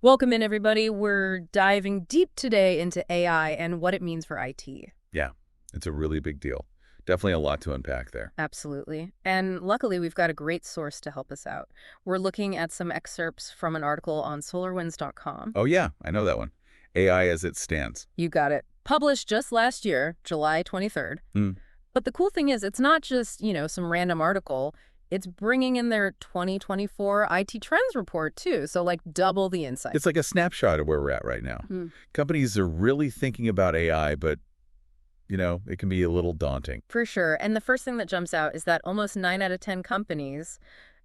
Welcome in, everybody. We're diving deep today into AI and what it means for IT. Yeah, it's a really big deal. Definitely a lot to unpack there. Absolutely. And luckily, we've got a great source to help us out. We're looking at some excerpts from an article on solarwinds.com. Oh yeah, I know that one. AI as it stands. You got it. Published just last year, July 23rd. Hmm. But the cool thing is, it's not just, some random article. It's bringing in their 2024 IT trends report, too. So, like, double the insight. It's like a snapshot of where we're at right now. Companies are really thinking about AI, but, it can be a little daunting. For sure. And the first thing that jumps out is that almost 9 out of 10 companies,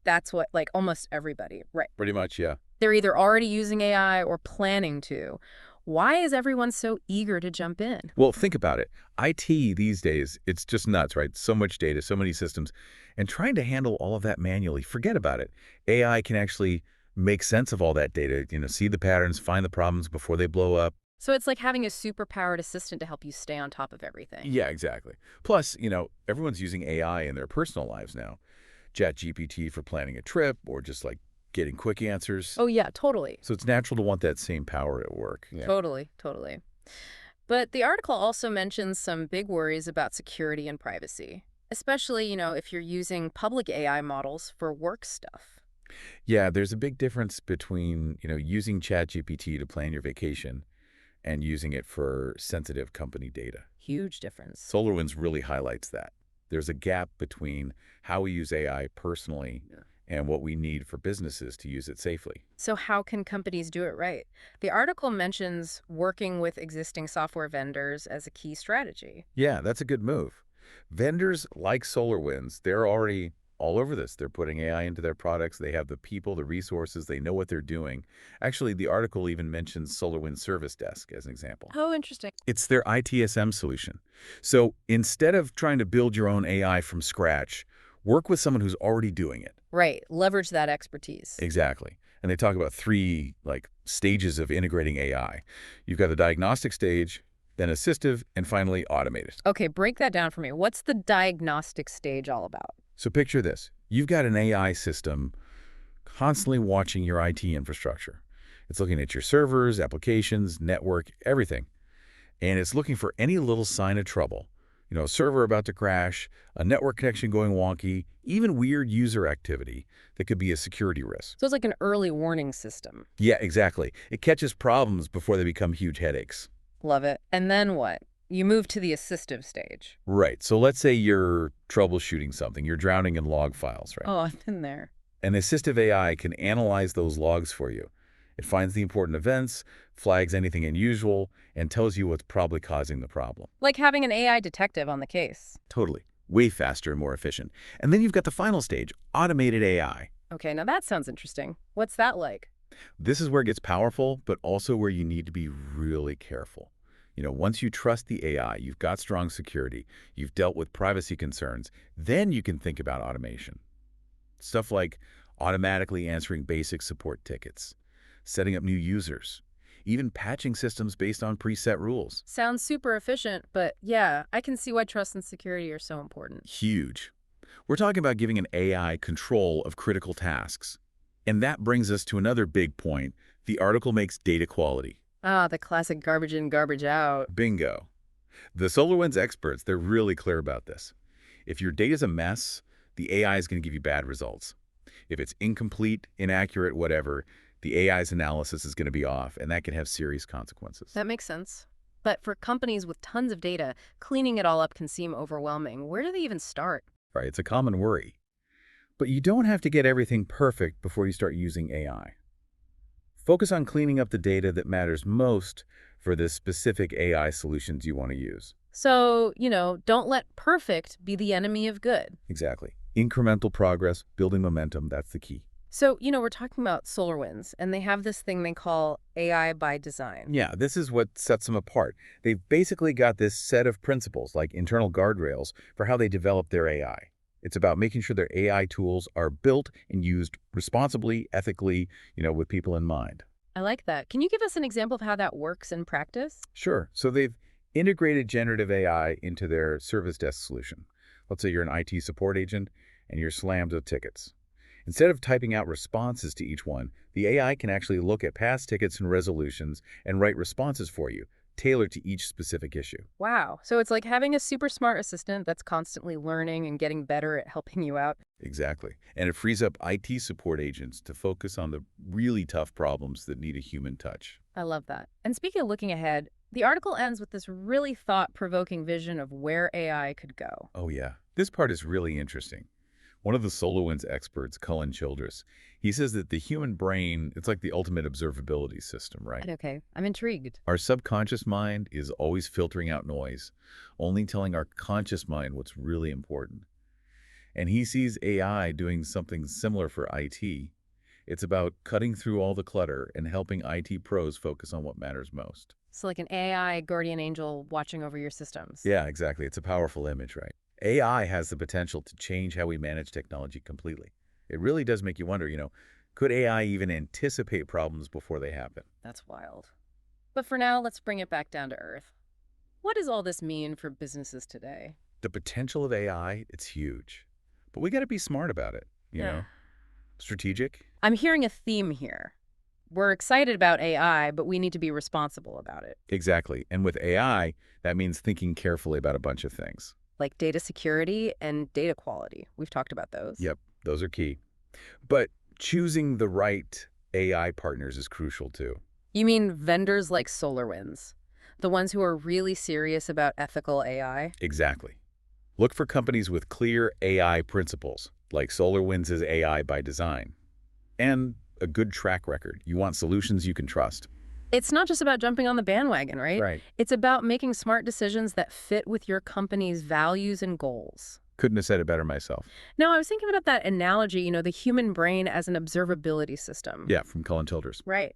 that's what, like, almost everybody, right? Pretty much, yeah. They're either already using AI or planning to. Why is everyone so eager to jump in? Well, think about it. IT these days, it's just nuts, right? So much data, so many systems. And trying to handle all of that manually, forget about it. AI can actually make sense of all that data, see the patterns, find the problems before they blow up. So it's like having a superpowered assistant to help you stay on top of everything. Yeah, exactly. Plus, everyone's using AI in their personal lives now. ChatGPT for planning a trip or just like getting quick answers. Oh, yeah, totally. So it's natural to want that same power at work. Yeah. Totally, totally. But the article also mentions some big worries about security and privacy, especially, if you're using public AI models for work stuff. Yeah, there's a big difference between, using ChatGPT to plan your vacation and using it for sensitive company data. Huge difference. SolarWinds really highlights that. There's a gap between how we use AI personally and what we need for businesses to use it safely. So how can companies do it right? The article mentions working with existing software vendors as a key strategy. Yeah, that's a good move. Vendors like SolarWinds, they're already all over this. They're putting AI into their products. They have the people, the resources. They know what they're doing. Actually, the article even mentions SolarWinds Service Desk as an example. Oh, interesting. It's their ITSM solution. So instead of trying to build your own AI from scratch, work with someone who's already doing it. Right. Leverage that expertise. Exactly. And they talk about three stages of integrating AI. You've got the diagnostic stage, then assistive, and finally automated. Okay, break that down for me. What's the diagnostic stage all about? So picture this. You've got an AI system constantly watching your IT infrastructure. It's looking at your servers, applications, network, everything. And it's looking for any little sign of trouble. A server about to crash, a network connection going wonky, even weird user activity that could be a security risk. So it's like an early warning system. Yeah, exactly. It catches problems before they become huge headaches. Love it. And then what? You move to the assistive stage. Right. So let's say you're troubleshooting something. You're drowning in log files, right? Oh, I've been there. An assistive AI can analyze those logs for you. It finds the important events, flags anything unusual, and tells you what's probably causing the problem. Like having an AI detective on the case. Totally. Way faster and more efficient. And then you've got the final stage, automated AI. Okay, now that sounds interesting. What's that like? This is where it gets powerful, but also where you need to be really careful. Once you trust the AI, you've got strong security, you've dealt with privacy concerns, then you can think about automation. Stuff like automatically answering basic support tickets, setting up new users, even patching systems based on preset rules. Sounds super efficient, but yeah, I can see why trust and security are so important. Huge. We're talking about giving an AI control of critical tasks. And that brings us to another big point. The article makes data quality. Ah, the classic garbage in, garbage out. Bingo. The SolarWinds experts, they're really clear about this. If your data's a mess, the AI is going to give you bad results. If it's incomplete, inaccurate, whatever, the AI's analysis is going to be off, and that can have serious consequences. That makes sense. But for companies with tons of data, cleaning it all up can seem overwhelming. Where do they even start? Right, it's a common worry. But you don't have to get everything perfect before you start using AI. Focus on cleaning up the data that matters most for the specific AI solutions you want to use. So, don't let perfect be the enemy of good. Exactly. Incremental progress, building momentum, that's the key. So, we're talking about SolarWinds, and they have this thing they call AI by design. Yeah, this is what sets them apart. They've basically got this set of principles, like internal guardrails, for how they develop their AI. It's about making sure their AI tools are built and used responsibly, ethically, with people in mind. I like that. Can you give us an example of how that works in practice? Sure. So they've integrated generative AI into their service desk solution. Let's say you're an IT support agent and you're slammed with tickets. Instead of typing out responses to each one, the AI can actually look at past tickets and resolutions and write responses for you, tailored to each specific issue. Wow. So it's like having a super smart assistant that's constantly learning and getting better at helping you out. Exactly. And it frees up IT support agents to focus on the really tough problems that need a human touch. I love that. And speaking of looking ahead, the article ends with this really thought-provoking vision of where AI could go. Oh, yeah. This part is really interesting. One of the SolarWinds experts, Cullen Childress, he says that the human brain, it's like the ultimate observability system, right? Okay, I'm intrigued. Our subconscious mind is always filtering out noise, only telling our conscious mind what's really important. And he sees AI doing something similar for IT. It's about cutting through all the clutter and helping IT pros focus on what matters most. So like an AI guardian angel watching over your systems. Yeah, exactly. It's a powerful image, right? AI has the potential to change how we manage technology completely. It really does make you wonder, could AI even anticipate problems before they happen? That's wild. But for now, let's bring it back down to earth. What does all this mean for businesses today? The potential of AI, it's huge. But we got to be smart about it, Yeah. strategic. I'm hearing a theme here. We're excited about AI, but we need to be responsible about it. Exactly. And with AI, that means thinking carefully about a bunch of things. Like data security and data quality. We've talked about those. Yep, those are key. But choosing the right AI partners is crucial too. You mean vendors like SolarWinds, the ones who are really serious about ethical AI? Exactly. Look for companies with clear AI principles, like SolarWinds' AI by design, and a good track record. You want solutions you can trust. It's not just about jumping on the bandwagon, right? Right. It's about making smart decisions that fit with your company's values and goals. Couldn't have said it better myself. Now, I was thinking about that analogy, the human brain as an observability system. Yeah, from Cullen Childress. Right.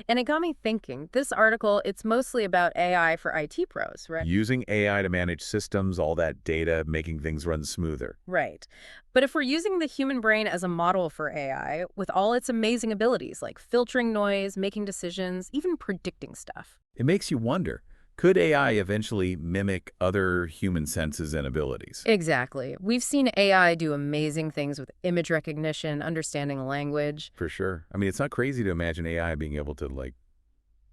And it got me thinking, this article, it's mostly about AI for IT pros, right? Using AI to manage systems, all that data, making things run smoother. Right. But if we're using the human brain as a model for AI, with all its amazing abilities like filtering noise, making decisions, even predicting stuff. It makes you wonder, could AI eventually mimic other human senses and abilities? Exactly. We've seen AI do amazing things with image recognition, understanding language. For sure. I mean, it's not crazy to imagine AI being able to,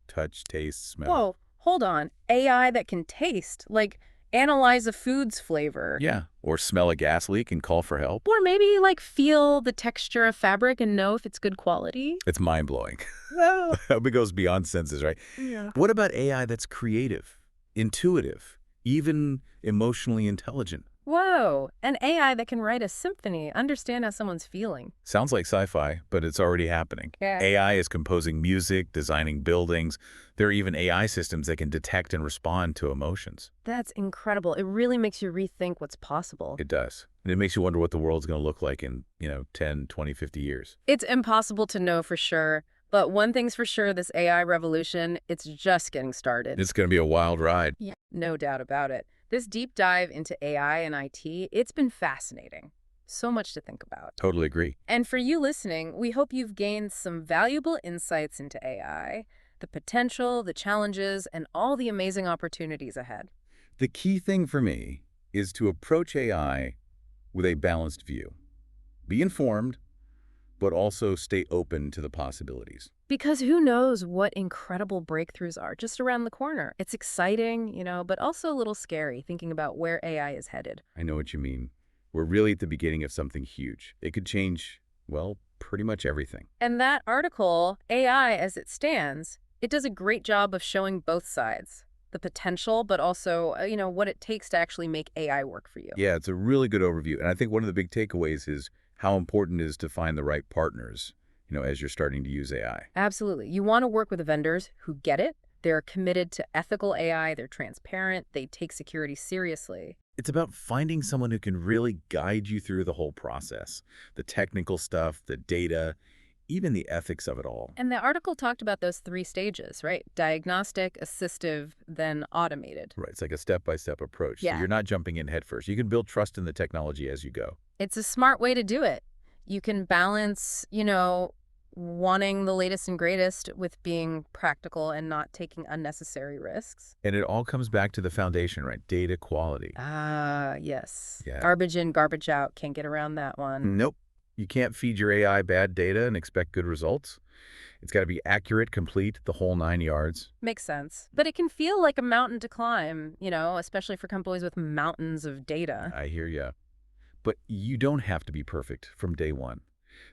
touch, taste, smell. Whoa, hold on. AI that can taste, like analyze a food's flavor. Yeah, or smell a gas leak and call for help. Or maybe like feel the texture of fabric and know if it's good quality. It's mind-blowing. Whoa. It goes beyond senses, right? Yeah. What about AI that's creative, intuitive, even emotionally intelligent? Whoa, an AI that can write a symphony, understand how someone's feeling. Sounds like sci-fi, but it's already happening. Yeah. AI is composing music, designing buildings. There are even AI systems that can detect and respond to emotions. That's incredible. It really makes you rethink what's possible. It does. And it makes you wonder what the world's going to look like in, 10, 20, 50 years. It's impossible to know for sure, but one thing's for sure, this AI revolution, it's just getting started. It's going to be a wild ride. Yeah, no doubt about it. This deep dive into AI and IT, it's been fascinating. So much to think about. Totally agree. And for you listening, we hope you've gained some valuable insights into AI, the potential, the challenges, and all the amazing opportunities ahead. The key thing for me is to approach AI with a balanced view. Be informed, but also stay open to the possibilities. Because who knows what incredible breakthroughs are just around the corner. It's exciting, but also a little scary thinking about where AI is headed. I know what you mean. We're really at the beginning of something huge. It could change, well, pretty much everything. And that article, AI as it stands, it does a great job of showing both sides. The potential, but also, what it takes to actually make AI work for you. Yeah, it's a really good overview. And I think one of the big takeaways is how important it is to find the right partners, as you're starting to use AI. Absolutely. You want to work with vendors who get it. They're committed to ethical AI. They're transparent. They take security seriously. It's about finding someone who can really guide you through the whole process, the technical stuff, the data, even the ethics of it all. And the article talked about those 3 stages, right? Diagnostic, assistive, then automated. Right. It's like a step-by-step approach. Yeah. So you're not jumping in head first. You can build trust in the technology as you go. It's a smart way to do it. You can balance, wanting the latest and greatest with being practical and not taking unnecessary risks. And it all comes back to the foundation, right? Data quality. Ah, yes. Yeah. Garbage in, garbage out. Can't get around that one. Nope. You can't feed your AI bad data and expect good results. It's got to be accurate, complete, the whole 9 yards. Makes sense. But it can feel like a mountain to climb, especially for companies with mountains of data. I hear ya. But you don't have to be perfect from day one.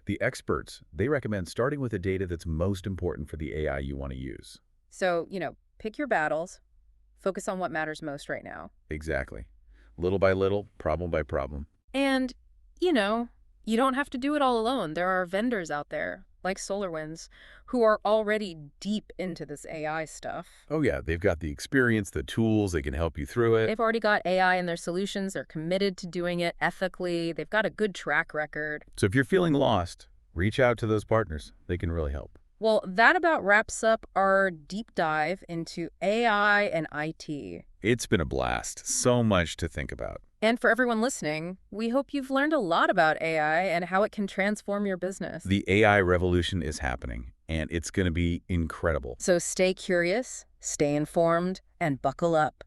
The experts, they recommend starting with the data that's most important for the AI you want to use. So, pick your battles, focus on what matters most right now. Exactly. Little by little, problem by problem. And, you know, you don't have to do it all alone. There are vendors out there, like SolarWinds, who are already deep into this AI stuff. Oh yeah, they've got the experience, the tools, they can help you through it. They've already got AI in their solutions. They're committed to doing it ethically. They've got a good track record. So if you're feeling lost, reach out to those partners. They can really help. Well, that about wraps up our deep dive into AI and IT. It's been a blast. So much to think about. And for everyone listening, we hope you've learned a lot about AI and how it can transform your business. The AI revolution is happening, and it's going to be incredible. So stay curious, stay informed, and buckle up.